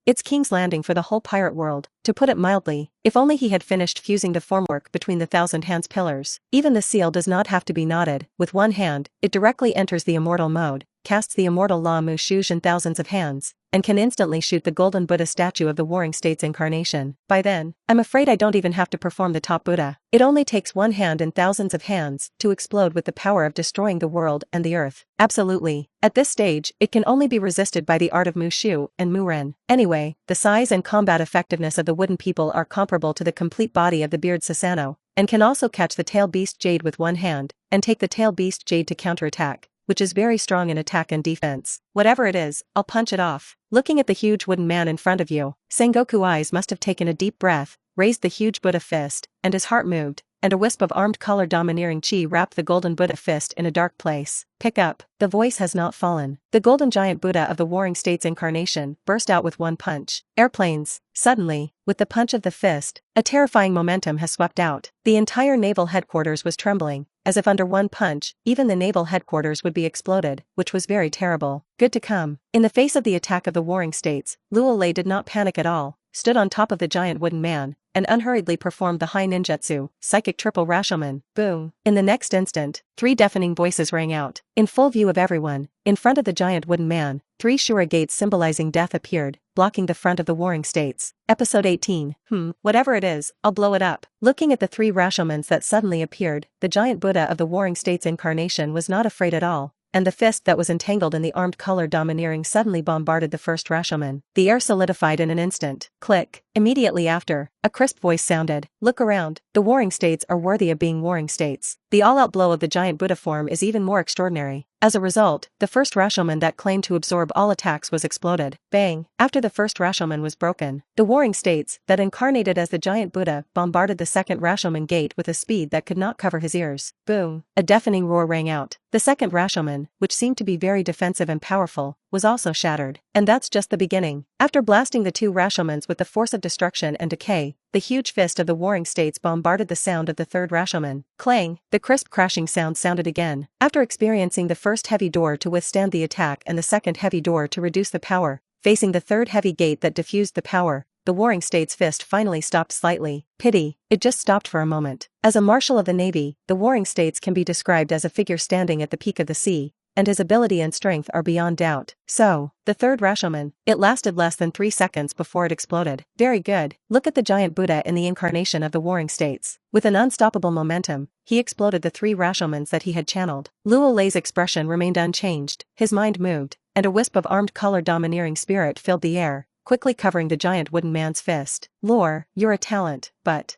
It's King's Landing for the whole pirate world. To put it mildly, if only he had finished fusing the formwork between the Thousand Hands Pillars. Even the seal does not have to be knotted. With one hand, it directly enters the immortal mode, casts the immortal Law Mushu in thousands of hands, and can instantly shoot the golden Buddha statue of the Warring States incarnation. By then, I'm afraid I don't even have to perform the top Buddha. It only takes one hand and thousands of hands to explode with the power of destroying the world and the earth. Absolutely. At this stage, it can only be resisted by the art of Mushu and Muren. Anyway, the size and combat effectiveness of the wooden people are comparable to the complete body of the Beard Sasano, and can also catch the Tail Beast Jade with one hand, and take the Tail Beast Jade to counterattack, which is very strong in attack and defense. Whatever it is, I'll punch it off. Looking at the huge wooden man in front of you, Sengoku eyes must have taken a deep breath, raised the huge Buddha fist, and his heart moved, and a wisp of armed color domineering chi wrapped the golden Buddha fist in a dark place. Pick up. The voice has not fallen. The golden giant Buddha of the Warring States incarnation burst out with one punch. Airplanes. Suddenly, with the punch of the fist, a terrifying momentum has swept out. The entire naval headquarters was trembling, as if under one punch, even the naval headquarters would be exploded, which was very terrible. Good to come. In the face of the attack of the Warring States, Luo Lei did not panic at all, stood on top of the giant wooden man, and unhurriedly performed the high ninjutsu, psychic triple Rashomon. Boom. In the next instant, 3 deafening voices rang out. In full view of everyone, in front of the giant wooden man, 3 Shura gates symbolizing death appeared, blocking the front of the Warring States. Episode 18. Whatever it is, I'll blow it up. Looking at the 3 Rashomons that suddenly appeared, the giant Buddha of the Warring States incarnation was not afraid at all, and the fist that was entangled in the armed color domineering suddenly bombarded the first Rashomon. The air solidified in an instant. Click. Immediately after, a crisp voice sounded. Look around. The Warring States are worthy of being Warring States. The all-out blow of the giant Buddha form is even more extraordinary. As a result, the first Rashomon that claimed to absorb all attacks was exploded. Bang! After the first Rashomon was broken, the Warring States, that incarnated as the giant Buddha, bombarded the second Rashomon gate with a speed that could not cover his ears. Boom! A deafening roar rang out. The second Rashomon, which seemed to be very defensive and powerful, was also shattered. And that's just the beginning. After blasting the 2 Rashomons with the force of destruction and decay, the huge fist of the Warring States bombarded the sound of the third Rashomon. Clang! The crisp crashing sound sounded again. After experiencing the first heavy door to withstand the attack and the second heavy door to reduce the power, facing the third heavy gate that diffused the power, the Warring States fist finally stopped slightly. Pity, it just stopped for a moment. As a Marshal of the Navy, the Warring States can be described as a figure standing at the peak of the sea, and his ability and strength are beyond doubt. So, the third Rashomon, it lasted less than 3 seconds before it exploded. Very good. Look at the giant Buddha in the incarnation of the Warring States. With an unstoppable momentum, he exploded the 3 Rashomons that he had channeled. Luo Lei's expression remained unchanged, his mind moved, and a wisp of armed color domineering spirit filled the air, quickly covering the giant wooden man's fist. Lore, you're a talent, but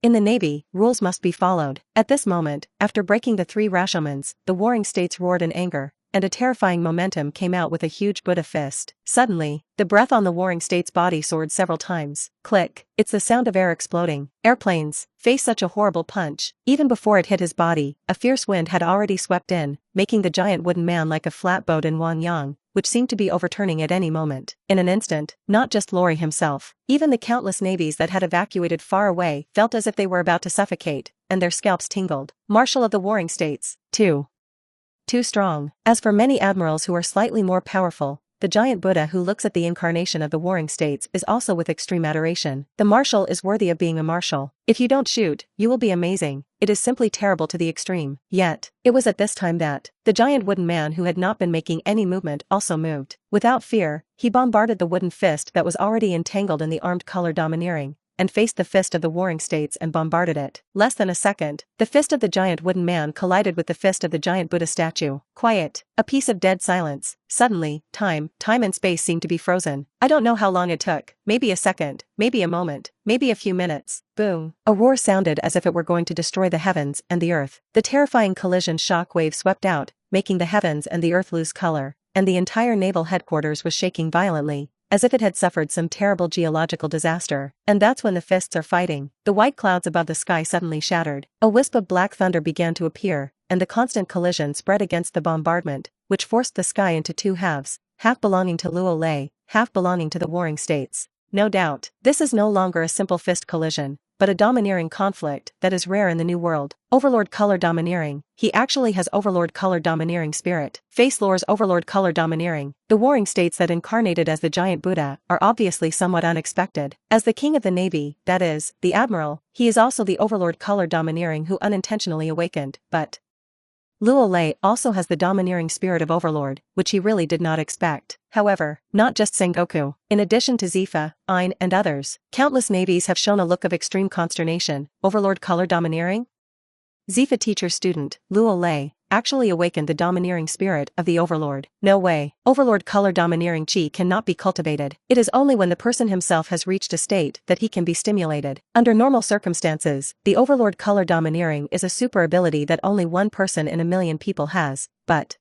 in the Navy, rules must be followed. At this moment, after breaking the 3 Rashomons, the Warring States roared in anger, and a terrifying momentum came out with a huge Buddha fist. Suddenly, the breath on the Warring States body soared several times. Click. It's the sound of air exploding. Airplanes face such a horrible punch. Even before it hit his body, a fierce wind had already swept in, making the giant wooden man like a flatboat in Wanyang, which seemed to be overturning at any moment. In an instant, not just Lori himself, even the countless navies that had evacuated far away felt as if they were about to suffocate, and their scalps tingled. Marshal of the Warring States. Too strong. As for many admirals who are slightly more powerful, the giant Buddha who looks at the incarnation of the Warring States is also with extreme adoration. The Marshal is worthy of being a Marshal. If you don't shoot, you will be amazing. It is simply terrible to the extreme. Yet, it was at this time that the giant wooden man who had not been making any movement also moved. Without fear, he bombarded the wooden fist that was already entangled in the armed color domineering, and faced the fist of the Warring States and bombarded it. Less than a second, the fist of the giant wooden man collided with the fist of the giant Buddha statue. Quiet. A piece of dead silence. Suddenly, time and space seemed to be frozen. I don't know how long it took. Maybe a second, maybe a moment, maybe a few minutes. Boom. A roar sounded as if it were going to destroy the heavens and the earth. The terrifying collision shock wave swept out, making the heavens and the earth lose color, and the entire naval headquarters was shaking violently, as if it had suffered some terrible geological disaster. And that's when the fists are fighting. The white clouds above the sky suddenly shattered. A wisp of black thunder began to appear, and the constant collision spread against the bombardment, which forced the sky into 2 halves, half belonging to Luo Lei, half belonging to the Warring States. No doubt, this is no longer a simple fist collision, but a domineering conflict that is rare in the New World. Overlord Color Domineering. He actually has Overlord Color Domineering Spirit. Face Lore's Overlord Color Domineering. The Warring States that incarnated as the giant Buddha are obviously somewhat unexpected. As the King of the Navy, that is, the Admiral, he is also the Overlord Color Domineering who unintentionally awakened, but Luo Lei also has the domineering spirit of Overlord, which he really did not expect. However, not just Sengoku. In addition to Zefa, Ein, and others, countless navies have shown a look of extreme consternation. Overlord Color Domineering? Zefa teacher student, Luo Lei, actually awakened the domineering spirit of the Overlord. No way. Overlord Color Domineering Chi cannot be cultivated. It is only when the person himself has reached a state that he can be stimulated. Under normal circumstances, the Overlord Color Domineering is a super ability that only one person in a million people has, but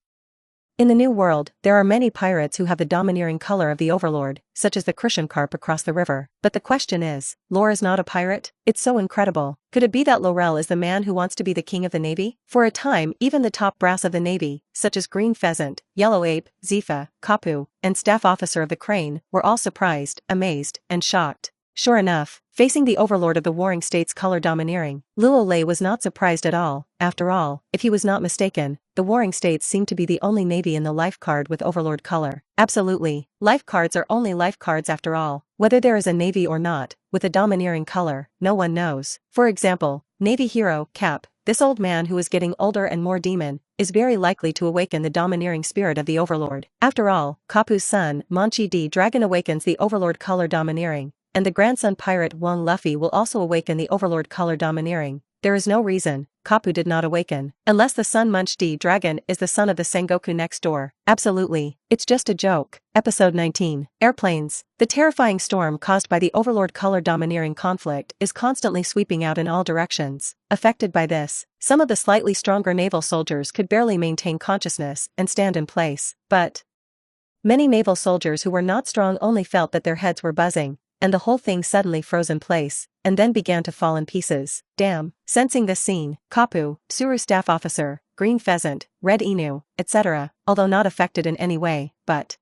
In the New World, there are many pirates who have the domineering color of the overlord, such as the Christian carp across the river. But the question is, Lore is not a pirate? It's so incredible. Could it be that Laurel is the man who wants to be the king of the Navy? For a time, even the top brass of the Navy, such as Green Pheasant, Yellow Ape, Zefa, Kapu, and staff officer of the Crane, were all surprised, amazed, and shocked. Sure enough, facing the overlord of the warring states color domineering, Luo Lei was not surprised at all. After all, if he was not mistaken, the warring states seemed to be the only navy in the life card with overlord color. Absolutely, life cards are only life cards after all. Whether there is a navy or not, with a domineering color, no one knows. For example, Navy hero, Cap, this old man who is getting older and more demon, is very likely to awaken the domineering spirit of the overlord. After all, Kapu's son, Monchi D Dragon awakens the overlord color domineering, and the grandson pirate Wang Luffy will also awaken the overlord color domineering. There is no reason Kapu did not awaken, unless the son Munch D Dragon is the son of the Sengoku next door. Absolutely, it's just a joke. Episode 19. Airplanes. The terrifying storm caused by the overlord color domineering conflict is constantly sweeping out in all directions. Affected by this, some of the slightly stronger naval soldiers could barely maintain consciousness and stand in place, but many naval soldiers who were not strong only felt that their heads were buzzing, and the whole thing suddenly froze in place, and then began to fall in pieces. Damn. Sensing this scene, Kapu, Suru staff officer, Green Pheasant, Red Inu, etc., although not affected in any way, but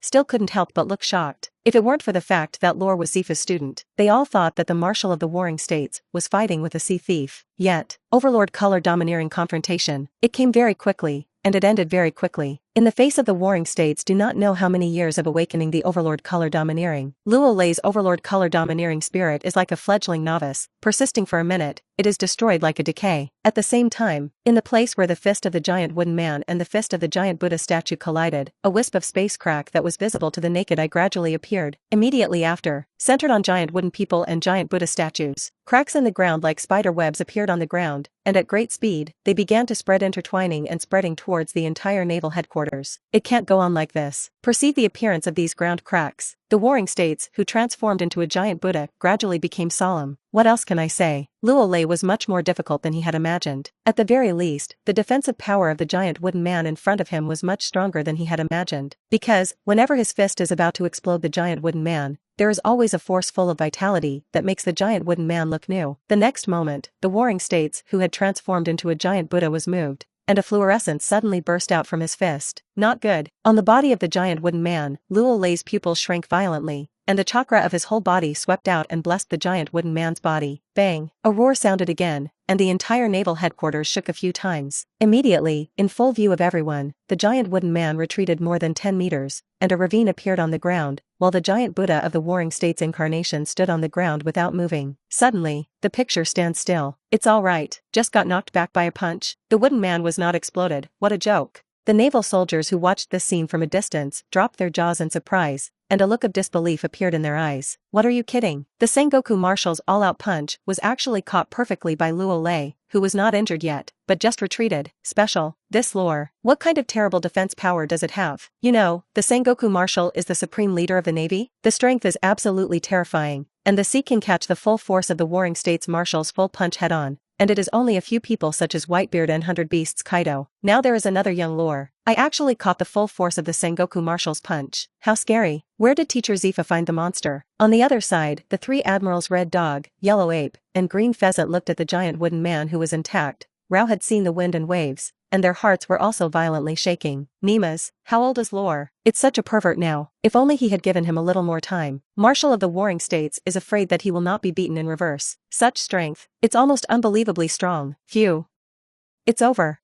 still couldn't help but look shocked. If it weren't for the fact that Lore was Zefa's student, they all thought that the Marshal of the Warring States was fighting with a sea thief. Yet, overlord color domineering confrontation, it came very quickly, and it ended very quickly. In the face of the warring states do not know how many years of awakening the overlord color domineering. Luo Lei's overlord color domineering spirit is like a fledgling novice, persisting for a minute, it is destroyed like a decay. At the same time, in the place where the fist of the giant wooden man and the fist of the giant Buddha statue collided, a wisp of space crack that was visible to the naked eye gradually appeared. Immediately after, centered on giant wooden people and giant Buddha statues, cracks in the ground like spider webs appeared on the ground, and at great speed, they began to spread, intertwining and spreading towards the entire naval headquarters. It can't go on like this. Perceive the appearance of these ground cracks. The warring states, who transformed into a giant Buddha, gradually became solemn. What else can I say? Luo Lei was much more difficult than he had imagined. At the very least, the defensive power of the giant wooden man in front of him was much stronger than he had imagined. Because, whenever his fist is about to explode the giant wooden man, there is always a force full of vitality that makes the giant wooden man look new. The next moment, the warring states who had transformed into a giant Buddha was moved, and a fluorescence suddenly burst out from his fist. Not good. On the body of the giant wooden man, Luo Lei's pupils shrank violently, and the chakra of his whole body swept out and blessed the giant wooden man's body. Bang! A roar sounded again, and the entire naval headquarters shook a few times. Immediately, in full view of everyone, the giant wooden man retreated more than 10 meters, and a ravine appeared on the ground, while the giant Buddha of the warring states incarnation stood on the ground without moving. Suddenly, the picture stands still. It's all right, just got knocked back by a punch. The wooden man was not exploded. What a joke. The naval soldiers who watched this scene from a distance dropped their jaws in surprise, and a look of disbelief appeared in their eyes. What are you kidding? The Sengoku Marshal's all-out punch was actually caught perfectly by Luo Lei, who was not injured yet, but just retreated. Special. This lore. What kind of terrible defense power does it have? You know, the Sengoku Marshal is the supreme leader of the Navy. The strength is absolutely terrifying, and the sea can catch the full force of the warring states Marshal's full punch head-on. And it is only a few people such as Whitebeard and 100 Beasts Kaido. Now there is another young lore. I actually caught the full force of the Sengoku Marshal's punch. How scary. Where did Teacher Zefa find the monster? On the other side, the three admirals Red Dog, Yellow Ape, and Green Pheasant looked at the giant wooden man who was intact. Rao had seen the wind and waves, and their hearts were also violently shaking. Nemas, how old is Lore? It's such a pervert now. If only he had given him a little more time. Marshal of the Warring States is afraid that he will not be beaten in reverse. Such strength. It's almost unbelievably strong. Phew. It's over.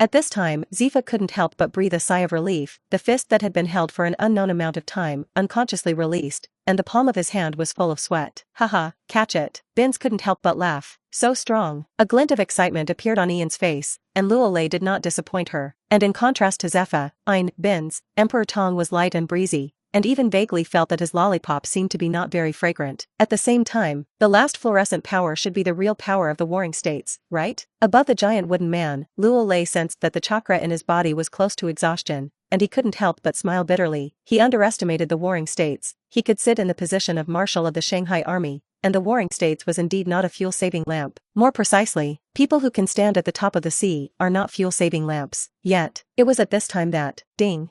At this time, Zefa couldn't help but breathe a sigh of relief. The fist that had been held for an unknown amount of time unconsciously released, and the palm of his hand was full of sweat. Haha, catch it. Bins couldn't help but laugh. So strong. A glint of excitement appeared on Ian's face, and Luo Lei did not disappoint her. And in contrast to Zefa, Bins, Emperor Tong was light and breezy, and even vaguely felt that his lollipop seemed to be not very fragrant. At the same time, the last fluorescent power should be the real power of the warring states, right? Above the giant wooden man, Luo Lei sensed that the chakra in his body was close to exhaustion, and he couldn't help but smile bitterly. He underestimated the warring states. He could sit in the position of Marshal of the Shanghai Army, and the Warring States was indeed not a fuel-saving lamp. More precisely, people who can stand at the top of the sea are not fuel-saving lamps. Yet, it was at this time that, ding.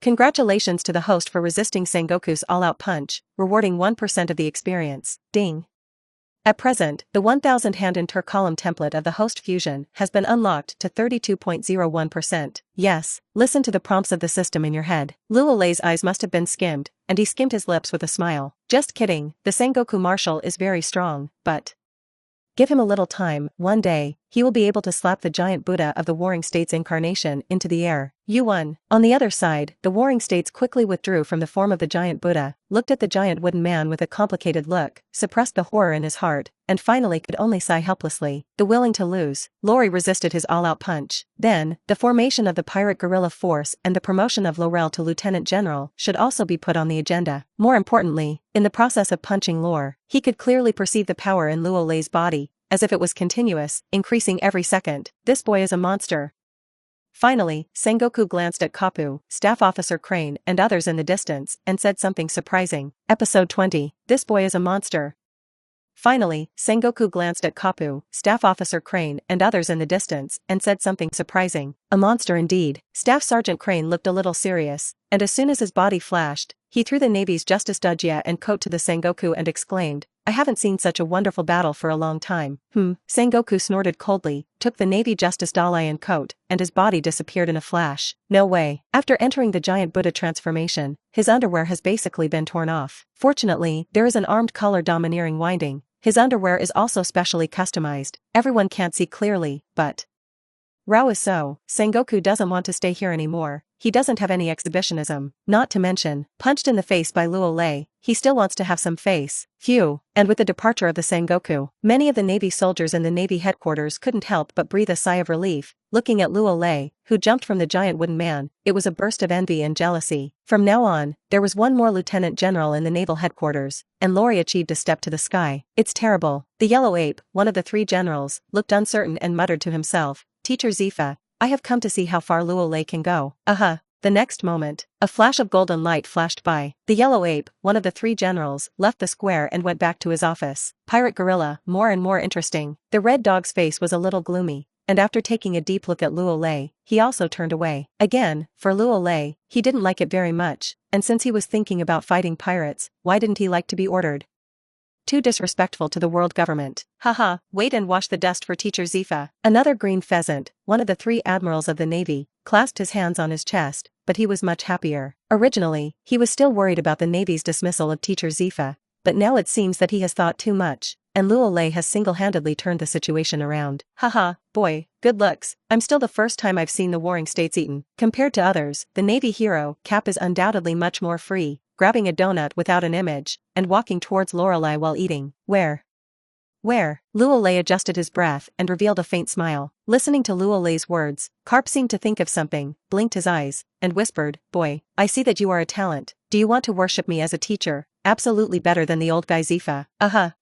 Congratulations to the host for resisting Sengoku's all-out punch, rewarding 1% of the experience. Ding. At present, the 1000 hand inter-column template of the host fusion has been unlocked to 32.01%. Yes, listen to the prompts of the system in your head. Luo Lei's eyes must have been skimmed, and he skimmed his lips with a smile. Just kidding, the Sengoku marshal is very strong, but give him a little time. One day, he will be able to slap the giant Buddha of the Warring States incarnation into the air. U1. On the other side, the Warring States quickly withdrew from the form of the giant Buddha, looked at the giant wooden man with a complicated look, suppressed the horror in his heart, and finally could only sigh helplessly. The willing to lose, Lori resisted his all-out punch. Then, the formation of the pirate guerrilla force and the promotion of Laurel to lieutenant general should also be put on the agenda. More importantly, in the process of punching Lore, he could clearly perceive the power in Luo Lei's body, as if it was continuous, increasing every second. This boy is a monster. Finally, Sengoku glanced at Kapu, Staff Officer Crane and others in the distance and said something surprising. Episode 20. This boy is a monster. Finally, Sengoku glanced at Kapu, Staff Officer Crane and others in the distance and said something surprising. A monster indeed. Staff Sergeant Crane looked a little serious, and as soon as his body flashed, he threw the Navy's Justice Dojia and coat to the Sengoku and exclaimed, "I haven't seen such a wonderful battle for a long time." Sengoku snorted coldly, took the Navy Justice Dalai and coat, and his body disappeared in a flash. No way. After entering the giant Buddha transformation, his underwear has basically been torn off. Fortunately, there is an armed color domineering winding. His underwear is also specially customized. Everyone can't see clearly, but Rao is so. Sengoku doesn't want to stay here anymore. He doesn't have any exhibitionism. Not to mention, punched in the face by Luo Lei, he still wants to have some face. Phew. And with the departure of the Sengoku, many of the Navy soldiers in the Navy headquarters couldn't help but breathe a sigh of relief, looking at Luo Lei, who jumped from the giant wooden man. It was a burst of envy and jealousy. From now on, there was one more lieutenant general in the naval headquarters, and Lori achieved a step to the sky. It's terrible. The yellow ape, one of the three generals, looked uncertain and muttered to himself, "Teacher Zefa, I have come to see how far Luo Lei can go." The next moment, a flash of golden light flashed by. The yellow ape, one of the three generals, left the square and went back to his office. Pirate guerrilla, more and more interesting. The red dog's face was a little gloomy, and after taking a deep look at Luo Lei, he also turned away. Again, for Luo Lei, he didn't like it very much, and since he was thinking about fighting pirates, why didn't he like to be ordered? Too disrespectful to the world government. Wait and wash the dust for Teacher Zefa. Another green pheasant, one of the three admirals of the Navy, clasped his hands on his chest, but he was much happier. Originally, he was still worried about the Navy's dismissal of Teacher Zefa, but now it seems that he has thought too much, and Luo Lei has single-handedly turned the situation around. Boy, good looks. I'm still the first time I've seen the Warring States eaten. Compared to others, the Navy hero, Cap, is undoubtedly much more free, grabbing a donut without an image, and walking towards Lorelei while eating. Where? Luo Lei adjusted his breath and revealed a faint smile. Listening to Luo Lei's words, Carp seemed to think of something, blinked his eyes, and whispered, "Boy, I see that you are a talent. Do you want to worship me as a teacher? Absolutely better than the old guy Zefa."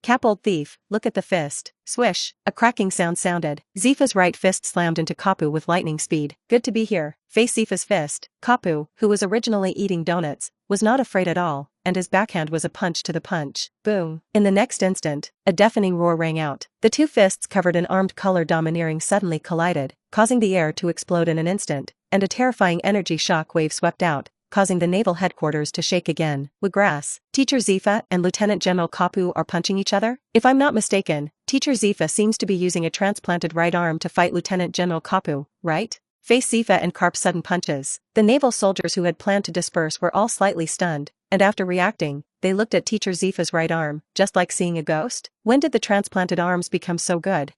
Cap, old thief, look at the fist. Swish, a cracking sound sounded. Zefa's right fist slammed into Kapu with lightning speed. Good to be here. Face Zefa's fist. Kapu, who was originally eating donuts, was not afraid at all, and his backhand was a punch to the punch. Boom. In the next instant, a deafening roar rang out. The two fists covered in armed color domineering suddenly collided, causing the air to explode in an instant, and a terrifying energy shock wave swept out, causing the naval headquarters to shake again. Wigrass, Teacher Zefa and Lieutenant General Kapu are punching each other? If I'm not mistaken, Teacher Zefa seems to be using a transplanted right arm to fight Lieutenant General Kapu, right? Face Zefa and Carp's sudden punches. The naval soldiers who had planned to disperse were all slightly stunned, and after reacting, they looked at Teacher Zefa's right arm, just like seeing a ghost. When did the transplanted arms become so good?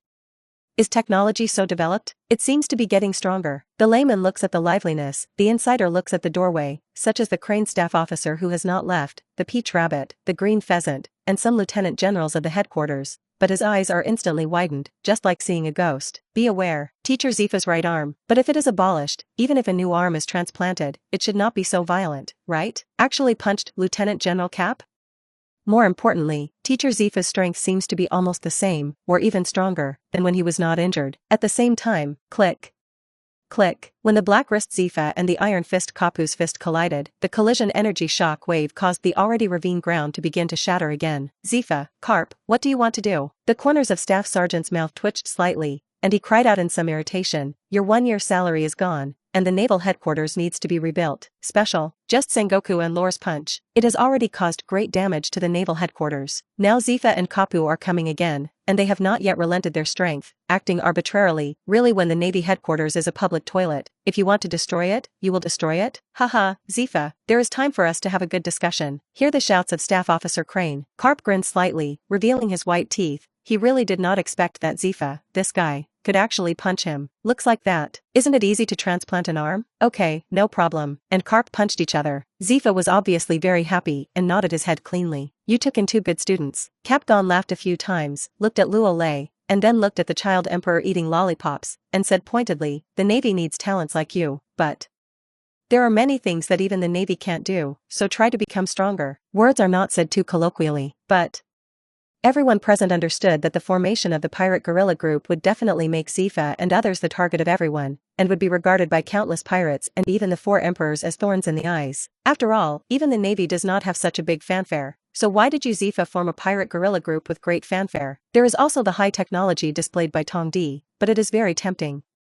Is technology so developed? It seems to be getting stronger. The layman looks at the liveliness, the insider looks at the doorway, such as the Crane staff officer who has not left, the peach rabbit, the green pheasant, and some lieutenant generals of the headquarters, but his eyes are instantly widened, just like seeing a ghost. Be aware, Teacher Zefa's right arm, but if it is abolished, even if a new arm is transplanted, it should not be so violent, right? Actually punched Lieutenant General Cap? More importantly, Teacher Zefa's strength seems to be almost the same, or even stronger, than when he was not injured. At the same time, click. Click. When the black wrist Zefa and the iron fist Kapu's fist collided, the collision energy shock wave caused the already ravine ground to begin to shatter again. Zefa, Carp, what do you want to do? The corners of Staff Sergeant's mouth twitched slightly, and he cried out in some irritation, your 1-year salary is gone, and the naval headquarters needs to be rebuilt. Special, just Sengoku and Lore's punch. It has already caused great damage to the naval headquarters. Now Zefa and Kapu are coming again, and they have not yet relented their strength, acting arbitrarily. Really, when the Navy headquarters is a public toilet, if you want to destroy it, you will destroy it? Haha, Zefa, there is time for us to have a good discussion. Hear the shouts of Staff Officer Crane. Carp grinned slightly, revealing his white teeth. He really did not expect that Zefa, this guy, could actually punch him. Looks like that. Isn't it easy to transplant an arm? Okay, no problem. And Carp punched each other. Zefa was obviously very happy and nodded his head cleanly. You took in 2 good students. Capgon laughed a few times, looked at Luo Lei, and then looked at the child emperor eating lollipops, and said pointedly, the Navy needs talents like you, but there are many things that even the Navy can't do, so try to become stronger. Words are not said too colloquially, but everyone present understood that the formation of the pirate guerrilla group would definitely make Zefa and others the target of everyone, and would be regarded by countless pirates and even the 4 emperors as thorns in the eyes. After all, even the Navy does not have such a big fanfare. So why did you Zefa form a pirate guerrilla group with great fanfare? There is also the high technology displayed by Tongdi, but it is very tempting.